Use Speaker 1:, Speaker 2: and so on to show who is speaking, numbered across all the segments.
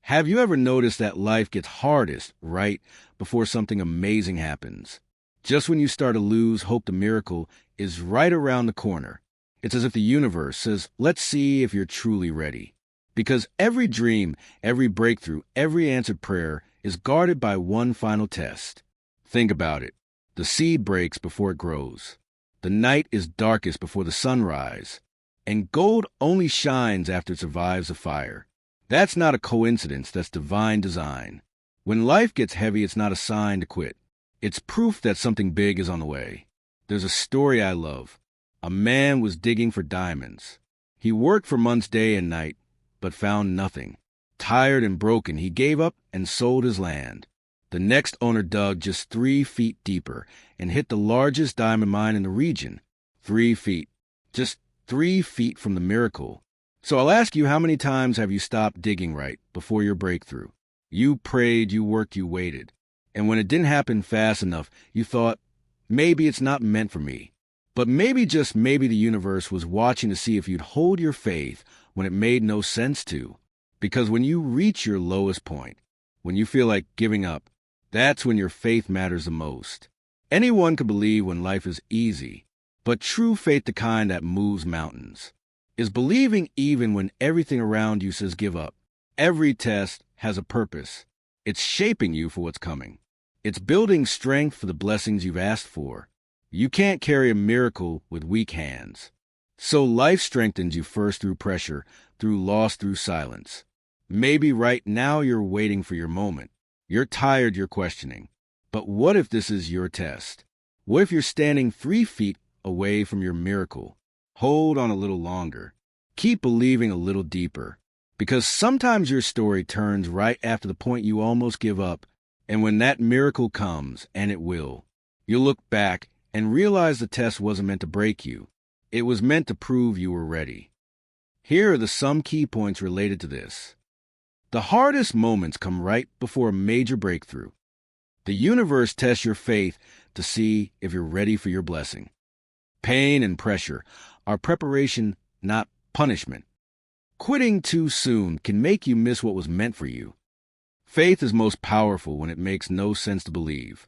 Speaker 1: Have you ever noticed that life gets hardest right before something amazing happens? Just when you start to lose hope, the miracle is right around the corner. It's as if the universe says, let's see if you're truly ready. Because every dream, every breakthrough, every answered prayer is guarded by one final test. Think about it. The seed breaks before it grows. The night is darkest before the sunrise. And gold only shines after it survives the fire. That's not a coincidence, that's divine design. When life gets heavy, it's not a sign to quit. It's proof that something big is on the way. There's a story I love. A man was digging for diamonds. He worked for months day and night, but found nothing. Tired and broken, he gave up and sold his land. The next owner dug just 3 feet deeper and hit the largest diamond mine in the region. 3 feet. Just 3 feet from the miracle. So I'll ask you, how many times have you stopped digging right before your breakthrough? You prayed, you worked, you waited. And when it didn't happen fast enough, you thought, maybe it's not meant for me. But maybe, just maybe, the universe was watching to see if you'd hold your faith when it made no sense to. Because when you reach your lowest point, when you feel like giving up, that's when your faith matters the most. Anyone can believe when life is easy, but true faith, the kind that moves mountains, is believing even when everything around you says give up. Every test has a purpose. It's shaping you for what's coming. It's building strength for the blessings you've asked for. You can't carry a miracle with weak hands. So life strengthens you first through pressure, through loss, through silence. Maybe right now you're waiting for your moment. You're tired, you're questioning. But what if this is your test? What if you're standing 3 feet away from your miracle? Hold on a little longer. Keep believing a little deeper. Because sometimes your story turns right after the point you almost give up. And when that miracle comes, and it will, you'll look back and realize the test wasn't meant to break you. It was meant to prove you were ready. Here are some key points related to this. The hardest moments come right before a major breakthrough. The universe tests your faith to see if you're ready for your blessing. Pain and pressure are preparation, not punishment. Quitting too soon can make you miss what was meant for you. Faith is most powerful when it makes no sense to believe.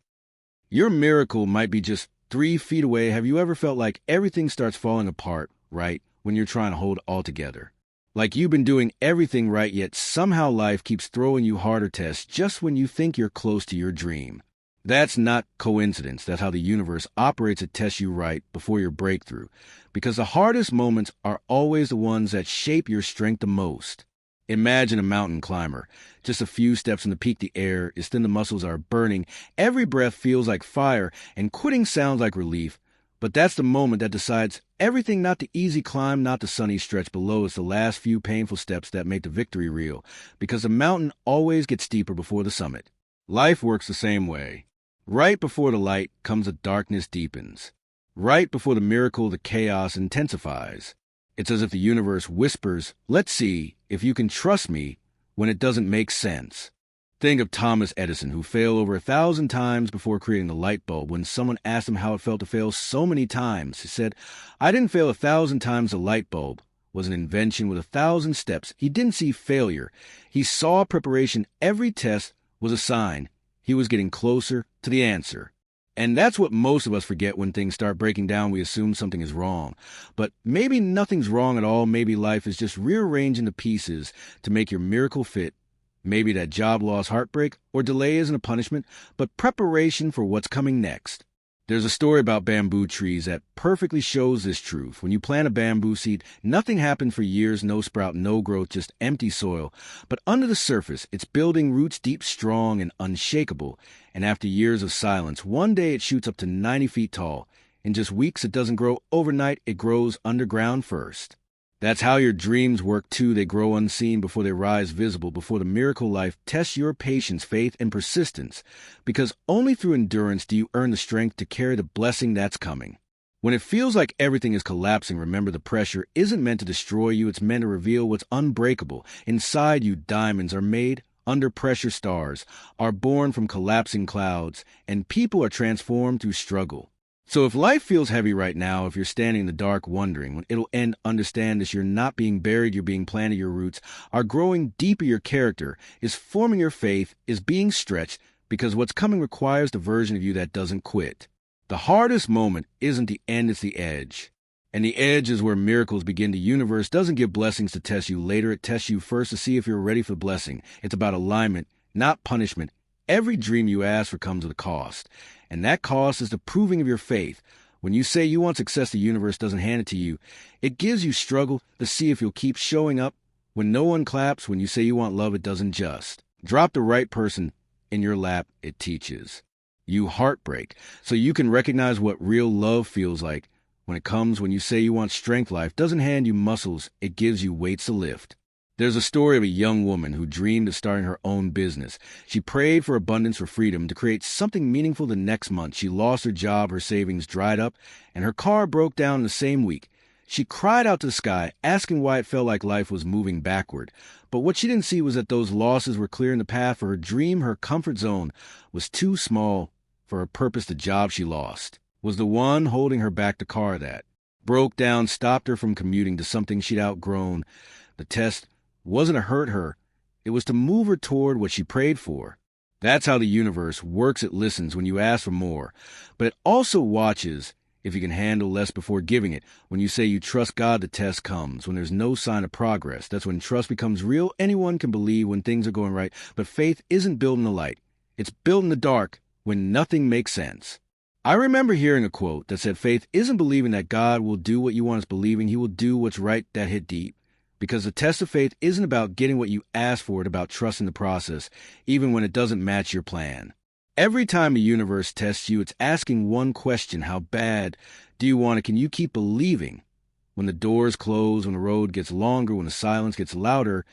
Speaker 1: Your miracle might be just 3 feet away. Have you ever felt like everything starts falling apart, right, when you're trying to hold it all together? Like you've been doing everything right, yet somehow life keeps throwing you harder tests just when you think you're close to your dream. That's not coincidence. That's how the universe operates to test you right before your breakthrough. Because the hardest moments are always the ones that shape your strength the most. Imagine a mountain climber. Just a few steps in the peak, the air is thin, the muscles are burning. Every breath feels like fire, and quitting sounds like relief. But that's the moment that decides everything, not the easy climb, not the sunny stretch below. It's the last few painful steps that make the victory real. Because the mountain always gets steeper before the summit. Life works the same way. Right before the light comes, the darkness deepens. Right before the miracle, the chaos intensifies. It's as if the universe whispers, let's see if you can trust me when it doesn't make sense. Think of Thomas Edison, who failed over 1,000 times before creating the light bulb. When someone asked him how it felt to fail so many times, he said, I didn't fail 1,000 times. The light bulb was an invention with 1,000 steps. He didn't see failure. He saw preparation. Every test was a sign he was getting closer to the answer. And that's what most of us forget when things start breaking down. We assume something is wrong. But maybe nothing's wrong at all. Maybe life is just rearranging the pieces to make your miracle fit. Maybe that job loss, heartbreak, or delay isn't a punishment, but preparation for what's coming next. There's a story about bamboo trees that perfectly shows this truth. When you plant a bamboo seed, nothing happens for years, no sprout, no growth, just empty soil. But under the surface, it's building roots deep, strong, and unshakable. And after years of silence, one day it shoots up to 90 feet tall. In just weeks, it doesn't grow overnight, it grows underground first. That's how your dreams work too. They grow unseen before they rise visible, before the miracle life tests your patience, faith, and persistence. Because only through endurance do you earn the strength to carry the blessing that's coming. When it feels like everything is collapsing, remember the pressure isn't meant to destroy you. It's meant to reveal what's unbreakable. Inside you, diamonds are made under pressure. Stars are born from collapsing clouds, and people are transformed through struggle. So if life feels heavy right now, if you're standing in the dark wondering when it'll end, understand this: you're not being buried, you're being planted. Your roots are growing deeper, your character is forming, your faith is being stretched, because what's coming requires the version of you that doesn't quit. The hardest moment isn't the end, it's the edge. And the edge is where miracles begin. The universe doesn't give blessings to test you later. It tests you first to see if you're ready for blessing. It's about alignment, not punishment. Every dream you ask for comes with a cost. And that cost is the proving of your faith. When you say you want success, the universe doesn't hand it to you. It gives you struggle to see if you'll keep showing up. When no one claps, when you say you want love, it doesn't just drop the right person in your lap. It teaches you heartbreak so you can recognize what real love feels like. When you say you want strength, life doesn't hand you muscles, it gives you weights to lift. There's a story of a young woman who dreamed of starting her own business. She prayed for abundance, for freedom, to create something meaningful. The next month, she lost her job, her savings dried up, and her car broke down in the same week. She cried out to the sky, asking why it felt like life was moving backward. But what she didn't see was that those losses were clearing the path for her dream. Her comfort zone was too small for her purpose. The job she lost was the one holding her back. The car that broke down stopped her from commuting to something she'd outgrown. The test wasn't to hurt her, it was to move her toward what she prayed for. That's how the universe works. It listens when you ask for more, but it also watches if you can handle less before giving it. When you say you trust God, the test comes. When there's no sign of progress, that's when trust becomes real. Anyone can believe when things are going right, but faith isn't built in the light. It's built in the dark when nothing makes sense. I remember hearing a quote that said, faith isn't believing that God will do what you want, it's believing he will do what's right. That hit deep. Because the test of faith isn't about getting what you ask for, it's about trusting the process, even when it doesn't match your plan. Every time the universe tests you, it's asking one question: how bad do you want it? Can you keep believing? When the doors close, when the road gets longer, when the silence gets louder,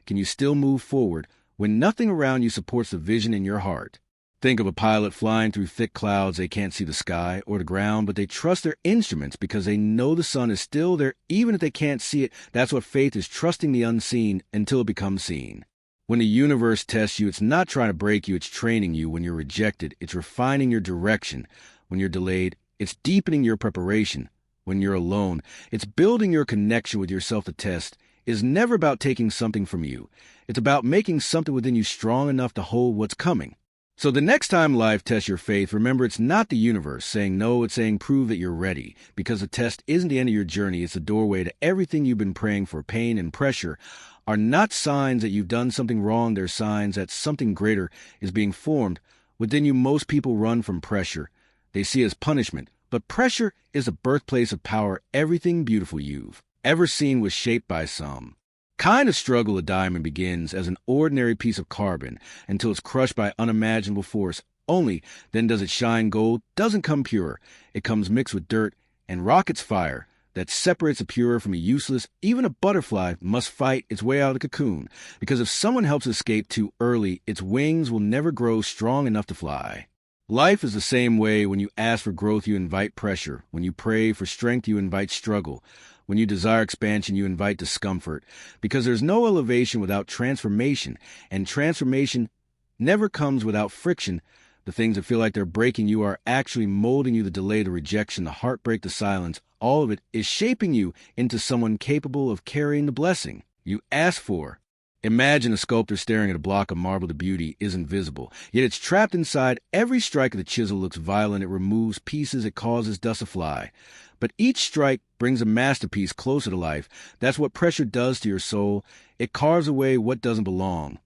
Speaker 1: can you still move forward when nothing around you supports the vision in your heart? Think of a pilot flying through thick clouds. They can't see the sky or the ground, but they trust their instruments because they know the sun is still there, even if they can't see it. That's what faith is: trusting the unseen until it becomes seen. When the universe tests you, it's not trying to break you, it's training you. When you're rejected, it's refining your direction. When you're delayed, it's deepening your preparation. When you're alone, it's building your connection with yourself. The test is never about taking something from you. It's about making something within you strong enough to hold what's coming. So the next time life tests your faith, remember it's not the universe saying no, it's saying prove that you're ready. Because the test isn't the end of your journey, it's the doorway to everything you've been praying for. Pain and pressure are not signs that you've done something wrong, they're signs that something greater is being formed within you. Most people run from pressure. They see it as punishment. But pressure is the birthplace of power. Everything beautiful you've ever seen was shaped by some kind of struggle. A diamond begins as an ordinary piece of carbon until it's crushed by unimaginable force. Only then does it shine gold. Doesn't come pure. It comes mixed with dirt and rockets fire that separates the pure from the useless. Even a butterfly must fight its way out of the cocoon, because if someone helps escape too early, its wings will never grow strong enough to fly. Life is the same way. When you ask for growth, you invite pressure. When you pray for strength, you invite struggle. When you desire expansion, you invite discomfort, because there's no elevation without transformation, and transformation never comes without friction. The things that feel like they're breaking you are actually molding you. The delay, the rejection, the heartbreak, the silence, all of it is shaping you into someone capable of carrying the blessing you ask for. Imagine a sculptor staring at a block of marble. The beauty isn't visible, yet it's trapped inside. Every strike of the chisel looks violent. It removes pieces. It causes dust to fly. But each strike brings a masterpiece closer to life. That's what pressure does to your soul. It carves away what doesn't belong,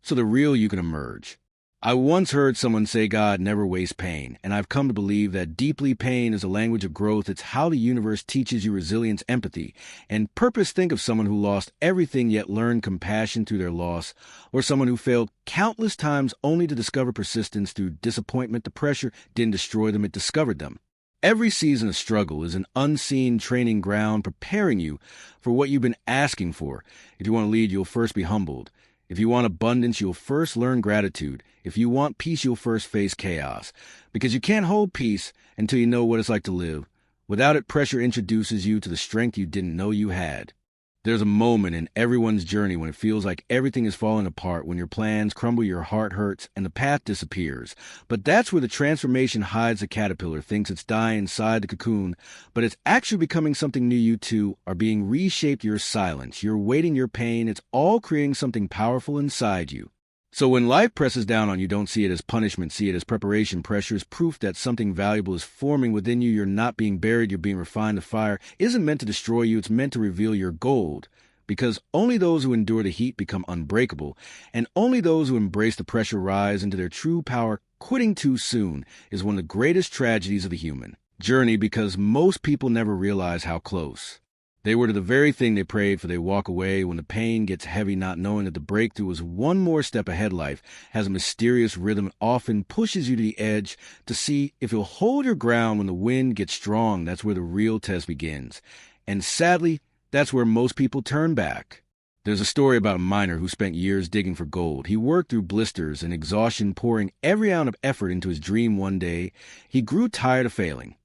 Speaker 1: so the real you can emerge. I once heard someone say God never wastes pain, and I've come to believe that deeply pain is a language of growth. It's how the universe teaches you resilience, empathy, and purpose. Think of someone who lost everything yet learned compassion through their loss, or someone who failed countless times only to discover persistence through disappointment. The pressure didn't destroy them, it discovered them. Every season of struggle is an unseen training ground, preparing you for what you've been asking for. If you want to lead, you'll first be humbled. If you want abundance, you'll first learn gratitude. If you want peace, you'll first face chaos. Because you can't hold peace until you know what it's like to live. Without it, pressure introduces you to the strength you didn't know you had. There's a moment in everyone's journey when it feels like everything is falling apart, when your plans crumble, your heart hurts, and the path disappears. But that's where the transformation hides. The caterpillar thinks it's dying inside the cocoon, but it's actually becoming something new. You too are being reshaped. Your silence, your waiting, your pain, it's all creating something powerful inside you. So when life presses down on you, don't see it as punishment, see it as preparation. Pressure is proof that something valuable is forming within you. You're not being buried, you're being refined. The fire isn't meant to destroy you, it's meant to reveal your gold. Because only those who endure the heat become unbreakable, and only those who embrace the pressure rise into their true power. Quitting too soon is one of the greatest tragedies of the human journey, because most people never realize how close they were to the very thing they prayed for. They walk away when the pain gets heavy, not knowing that the breakthrough is one more step ahead. Life has a mysterious rhythm and often pushes you to the edge to see if you'll hold your ground when the wind gets strong. That's where the real test begins. And sadly, that's where most people turn back. There's a story about a miner who spent years digging for gold. He worked through blisters and exhaustion, pouring every ounce of effort into his dream. One day, he grew tired of failing.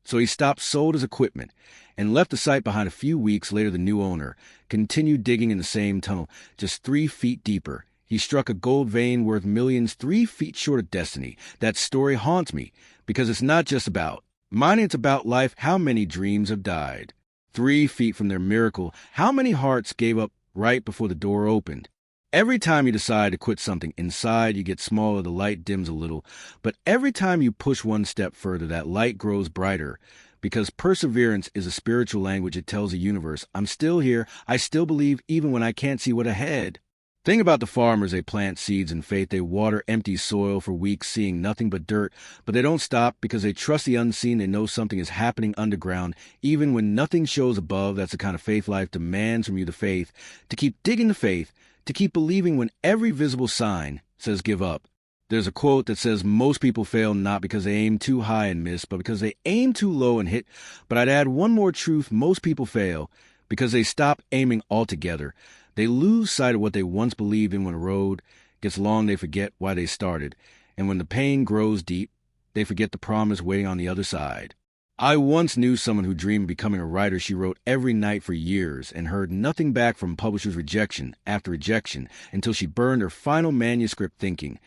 Speaker 1: So he stopped, sold his equipment, and left the site behind. A few weeks later, the new owner continued digging in the same tunnel, just 3 feet deeper. He struck a gold vein worth millions, 3 feet short of destiny. That story haunts me, because it's not just about mining, it's about life. How many dreams have died 3 feet from their miracle? How many hearts gave up right before the door opened? Every time you decide to quit something, inside you get smaller, the light dims a little. But every time you push one step further, that light grows brighter. Because perseverance is a spiritual language. It tells the universe, I'm still here. I still believe even when I can't see what ahead. Think about the farmers. They plant seeds in faith. They water empty soil for weeks, seeing nothing but dirt. But they don't stop because they trust the unseen. They know something is happening underground, even when nothing shows above. That's the kind of faith life demands from you, the faith to keep digging, the faith to keep believing when every visible sign says give up. There's a quote that says most people fail not because they aim too high and miss, but because they aim too low and hit. But I'd add one more truth. Most people fail because they stop aiming altogether. They lose sight of what they once believed in. When a road gets long, they forget why they started. And when the pain grows deep, they forget the promise waiting on the other side. I once knew someone who dreamed of becoming a writer. She wrote every night for years and heard nothing back from publishers. Rejection after rejection until she burned her final manuscript, thinking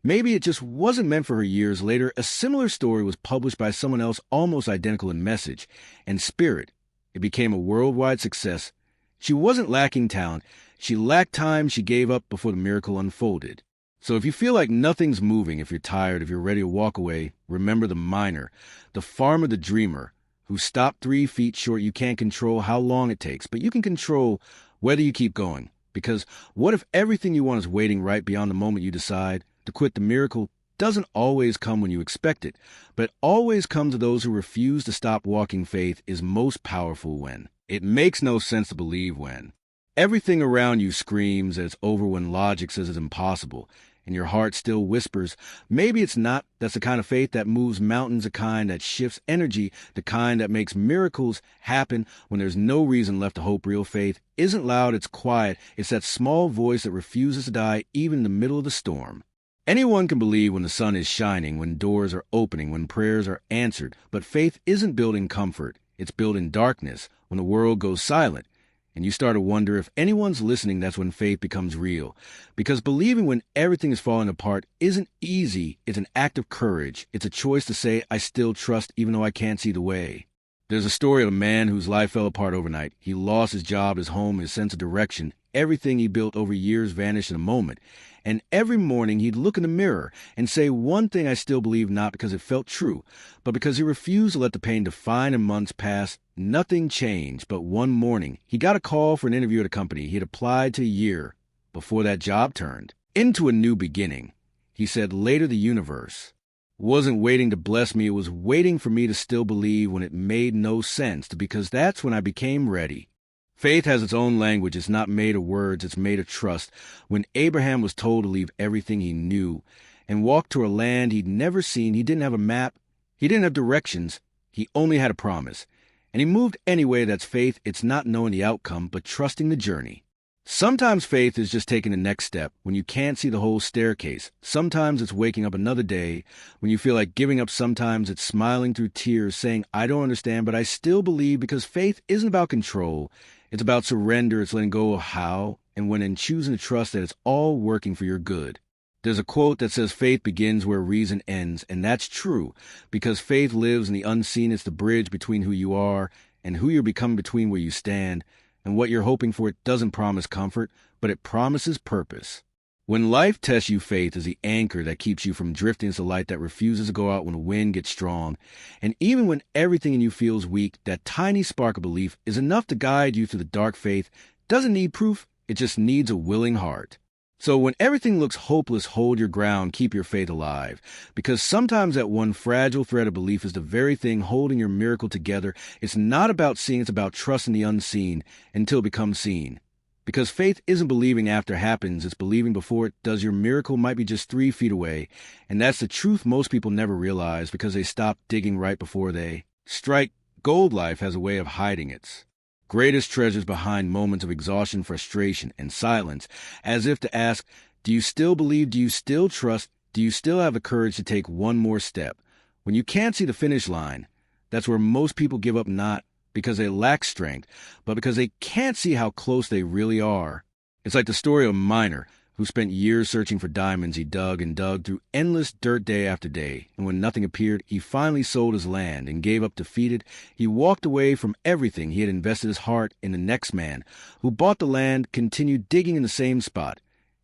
Speaker 1: maybe it just wasn't meant for her. Years later, a similar story was published by someone else, almost identical in message and spirit. It became a worldwide success. She wasn't lacking talent. She lacked time. She gave up before the miracle unfolded. So if you feel like nothing's moving, if you're tired, if you're ready to walk away, remember the miner, the farmer, the dreamer, who stopped 3 feet short. You can't control how long it takes, but you can control whether you keep going. Because what if everything you want is waiting right beyond the moment you decide to quit? The miracle doesn't always come when you expect it, but it always comes to those who refuse to stop walking. Faith is most powerful when it makes no sense to believe, when everything around you screams that it's over, when logic says it's impossible, and your heart still whispers, maybe it's not. That's the kind of faith that moves mountains, the kind that shifts energy, the kind that makes miracles happen when there's no reason left to hope. Real faith isn't loud, it's quiet. It's that small voice that refuses to die even in the middle of the storm. Anyone can believe when the sun is shining, when doors are opening, when prayers are answered. But faith isn't built in comfort. It's built in darkness, when the world goes silent. And you start to wonder if anyone's listening. That's when faith becomes real. Because believing when everything is falling apart isn't easy. It's an act of courage. It's a choice to say, I still trust even though I can't see the way. There's a story of a man whose life fell apart overnight. He lost his job, his home, his sense of direction. Everything he built over years vanished in a moment. And every morning he'd look in the mirror and say one thing, I still believe, not because it felt true, but because he refused to let the pain define him. Months passed. Nothing changed. But one morning he got a call for an interview at a company he had applied to a year before. That job turned into a new beginning. He said later, the universe wasn't waiting to bless me. It was waiting for me to still believe when it made no sense, because that's when I became ready. Faith has its own language. It's not made of words. It's made of trust. When Abraham was told to leave everything he knew and walk to a land he'd never seen, he didn't have a map. He didn't have directions. He only had a promise. And he moved anyway. That's faith. It's not knowing the outcome, but trusting the journey. Sometimes faith is just taking the next step when you can't see the whole staircase. Sometimes it's waking up another day when you feel like giving up. Sometimes it's smiling through tears, saying, I don't understand, but I still believe, because faith isn't about control. It's about surrender, it's letting go of how, and when and choosing to trust that it's all working for your good. There's a quote that says faith begins where reason ends, and that's true, because faith lives in the unseen. It's the bridge between who you are and who you're becoming, between where you stand and what you're hoping for. It doesn't promise comfort, but it promises purpose. When life tests you, faith is the anchor that keeps you from drifting. It's the light that refuses to go out when the wind gets strong. And even when everything in you feels weak, that tiny spark of belief is enough to guide you through the dark. Faith doesn't need proof, it just needs a willing heart. So when everything looks hopeless, hold your ground, keep your faith alive. Because sometimes that one fragile thread of belief is the very thing holding your miracle together. It's not about seeing, it's about trusting the unseen until it becomes seen. Because faith isn't believing after it happens, it's believing before it does. Your miracle might be just 3 feet away. And that's the truth most people never realize because they stop digging right before they strike. Gold. Life has a way of hiding its greatest treasures behind moments of exhaustion, frustration, and silence, as if to ask, do you still believe? Do you still trust? Do you still have the courage to take one more step? When you can't see the finish line, that's where most people give up, not because they lack strength, but because they can't see how close they really are. It's like the story of a miner who spent years searching for diamonds. He dug and dug through endless dirt day after day, and when nothing appeared, he finally sold his land and gave up defeated. He walked away from everything. He had invested his heart in the next man, who bought the land, continued digging in the same spot,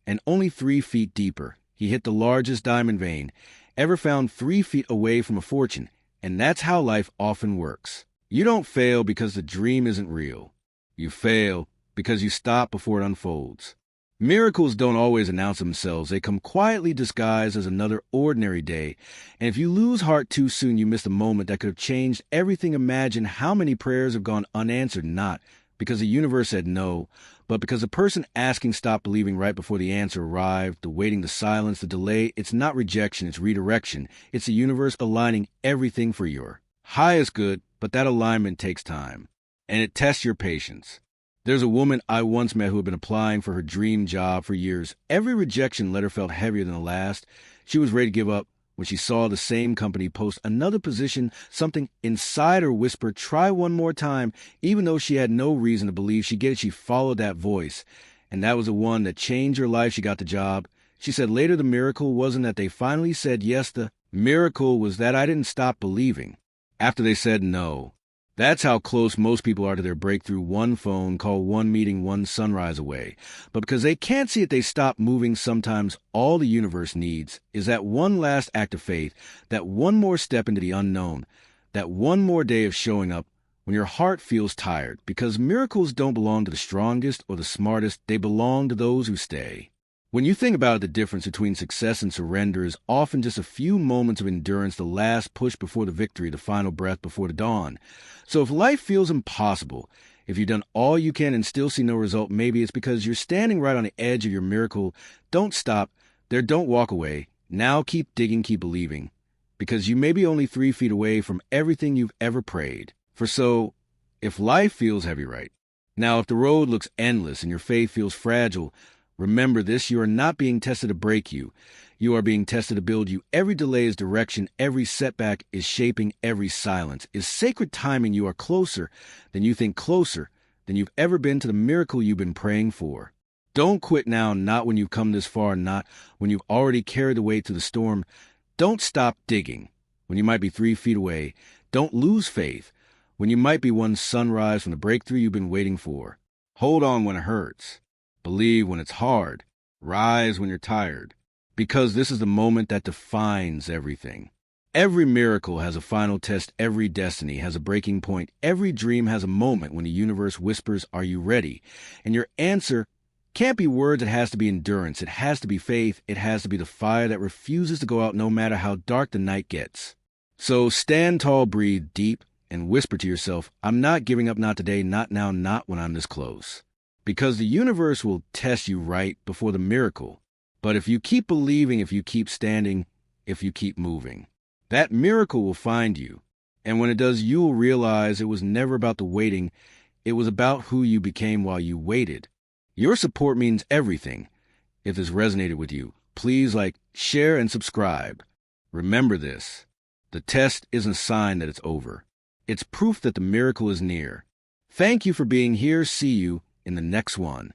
Speaker 1: and only 3 feet deeper, he hit the largest diamond vein ever found 3 feet away from a fortune. And that's how life often works. You don't fail because the dream isn't real. You fail because you stop before it unfolds. Miracles don't always announce themselves. They come quietly disguised as another ordinary day. And if you lose heart too soon, you miss the moment that could have changed everything. Imagine how many prayers have gone unanswered, not because the universe said no, but because the person asking stopped believing right before the answer arrived. The waiting, the silence, the delay, it's not rejection, it's redirection. It's the universe aligning everything for your highest good, but that alignment takes time, and it tests your patience. There's a woman I once met who had been applying for her dream job for years. Every rejection letter felt heavier than the last. She was ready to give up when she saw the same company post another position. Something inside her whispered, try one more time. Even though she had no reason to believe she'd get it, she followed that voice. And that was the one that changed her life. She got the job. She said later the miracle wasn't that they finally said yes. The miracle was that I didn't stop believing after they said no. That's how close most people are to their breakthrough. One phone call, one meeting, one sunrise away. But because they can't see it, they stop moving. Sometimes all the universe needs is that one last act of faith, that one more step into the unknown, that one more day of showing up when your heart feels tired. Because miracles don't belong to the strongest or the smartest. They belong to those who stay. When you think about it, the difference between success and surrender is often just a few moments of endurance, the last push before the victory, the final breath before the dawn. So if life feels impossible, if you've done all you can and still see no result, maybe it's because you're standing right on the edge of your miracle. Don't stop there. Don't walk away. Now keep digging, keep believing, because you may be only 3 feet away from everything you've ever prayed for. So if life feels heavy right now, if the road looks endless and your faith feels fragile, remember this: you are not being tested to break you. You are being tested to build you. Every delay is direction. Every setback is shaping. Every silence is sacred timing. You are closer than you think, closer than you've ever been to the miracle you've been praying for. Don't quit now, not when you've come this far, not when you've already carried the weight through the storm. Don't stop digging when you might be 3 feet away. Don't lose faith when you might be one sunrise from the breakthrough you've been waiting for. Hold on when it hurts. Believe when it's hard. Rise when you're tired. Because this is the moment that defines everything. Every miracle has a final test. Every destiny has a breaking point. Every dream has a moment when the universe whispers, are you ready? And your answer can't be words. It has to be endurance. It has to be faith. It has to be the fire that refuses to go out no matter how dark the night gets. So stand tall, breathe deep, and whisper to yourself, I'm not giving up, not today, not now, not when I'm this close. Because the universe will test you right before the miracle. But if you keep believing, if you keep standing, if you keep moving, that miracle will find you. And when it does, you will realize it was never about the waiting. It was about who you became while you waited. Your support means everything. If this resonated with you, please like, share, and subscribe. Remember this: the test isn't a sign that it's over. It's proof that the miracle is near. Thank you for being here. See you in the next one.